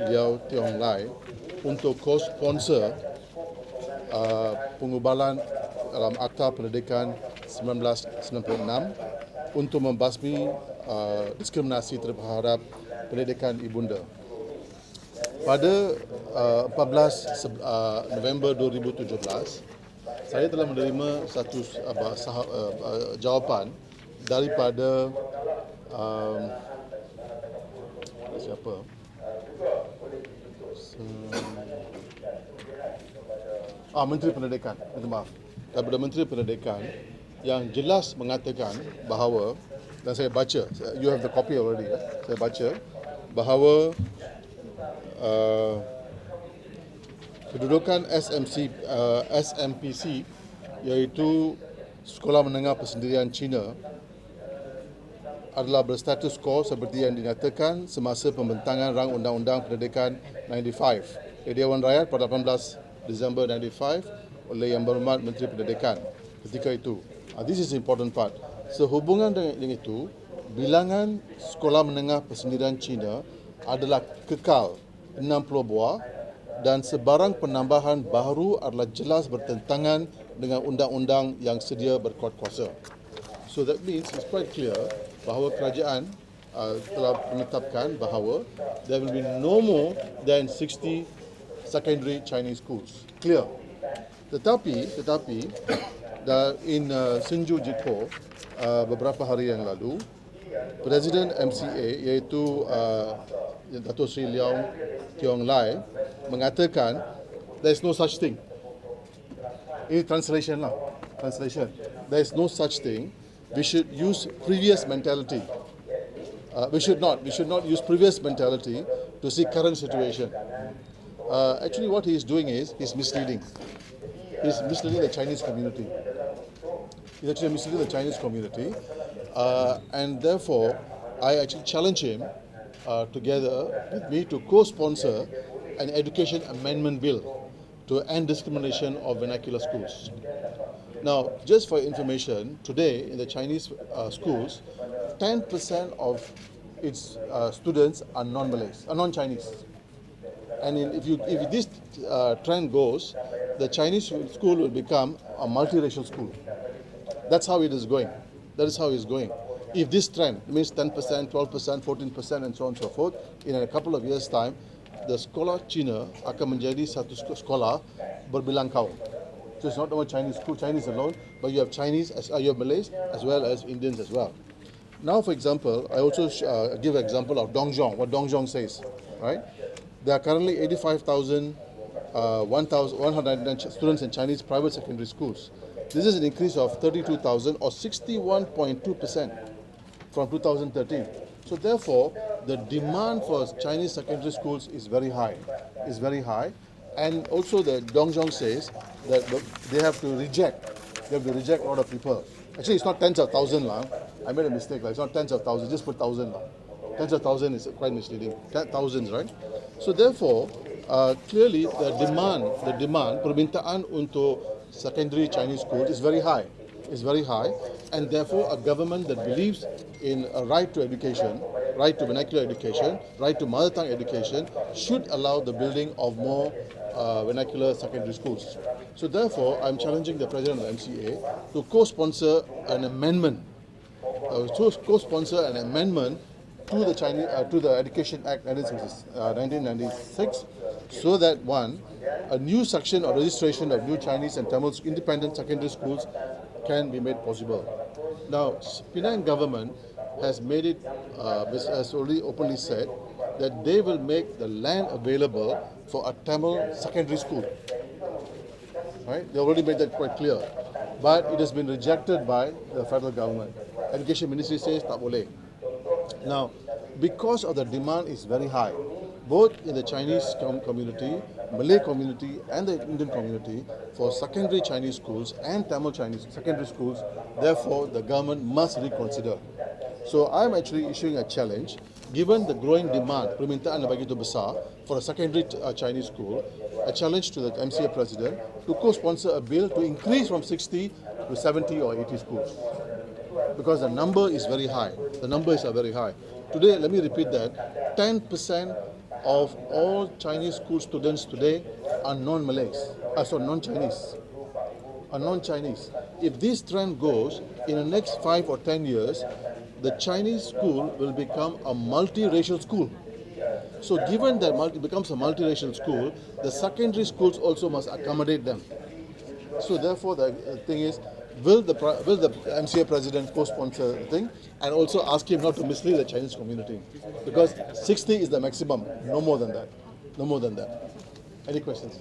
beliau Tiong Lai untuk co-sponsor pengubalan dalam Akta Pendidikan 1996 untuk membasmi diskriminasi terhadap pendidikan ibunda. Pada 14 November 2017, saya telah menerima satu jawapan daripada siapa? Menteri Pendidikan, minta maaf. Daripada Menteri Pendidikan yang jelas mengatakan bahawa, dan saya baca, you have the copy already, saya baca bahawa kedudukan SMPC iaitu Sekolah Menengah Persendirian Cina adalah berstatus quo seperti yang dinyatakan semasa pembentangan rang Undang-Undang Pendidikan 95 di Dewan Rakyat pada 18 Disember 95 oleh Yang Berhormat Menteri Pendidikan ketika itu. This is the important part. Sehubungan dengan itu, bilangan Sekolah Menengah Persendirian Cina adalah kekal 60 buah dan sebarang penambahan baru adalah jelas bertentangan dengan undang-undang yang sedia berkuat kuasa. So that means it's quite clear bahawa kerajaan telah menetapkan bahawa there will be no more than 60 secondary Chinese schools. Clear. Tetapi in Senju Jitpo beberapa hari yang lalu, Presiden MCA iaitu Dato' Sri Leong Tiong Lai mengatakan there is no such thing. Ini translation. There is no such thing. We should use previous mentality. We should not use previous mentality to see current situation. Actually, what he is doing is he's misleading. He's misleading the Chinese community. And therefore, I actually challenge him together with me to co-sponsor an education amendment bill to end discrimination of vernacular schools. Now, just for information, today in the Chinese schools, 10% of its students are non-Malays, non-Chinese. And if this trend goes, the Chinese school will become a multiracial school. That's how it is going. If this trend means 10%, 12%, 14%, and so on and so forth, in a couple of years' time, the Sekolah Cina akan menjadi satu sekolah berbilang kaum. So it's not only Chinese alone, but you have you have Malays as well as Indians as well. Now, for example, I also give an example of Dongzhong, what Dongzhong says, right? There are currently 1,109 students in Chinese private secondary schools. This is an increase of 32,000 or 61.2% from 2013. So therefore, the demand for Chinese secondary schools is very high. And also the Dongzhong says that they have to reject a lot of people. Actually, it's not tens of thousands. I made a mistake. It's not tens of thousands, just put thousand. Tens of thousands is quite misleading. Thousands, right? So therefore, clearly the demand, permintaan untuk secondary Chinese schools is very high. And therefore a government that believes in a right to education, right to vernacular education, right to mother tongue education should allow the building of more vernacular secondary schools. So therefore, I'm challenging the President of the MCA to co-sponsor an amendment to the Education Act 1996, so that a new section or registration of new Chinese and Tamil independent secondary schools can be made possible. Now, Penang government has made it, has already openly said that they will make the land available for a Tamil secondary school. Right? They already made that quite clear. But it has been rejected by the federal government. Education Ministry says tak boleh. Now, because of the demand is very high, both in the Chinese community, Malay community and the Indian community for secondary Chinese schools and Tamil Chinese secondary schools, therefore the government must reconsider. So I'm actually issuing a challenge, given the growing demand, permintaan yang begitu besar for a secondary Chinese school, a challenge to the MCA president to co-sponsor a bill to increase from 60 to 70 or 80 schools. Because the number is very high. Today, let me repeat that, 10% of all Chinese school students today are non-Malays, non-Chinese, are non-Chinese. If this trend goes, in the next 5 or 10 years, the Chinese school will become a multiracial school. So given that it becomes a multiracial school, the secondary schools also must accommodate them. So therefore, the thing is, will the MCA president co-sponsor the thing and also ask him not to mislead the Chinese community? Because 60 is the maximum, no more than that. No more than that. Any questions?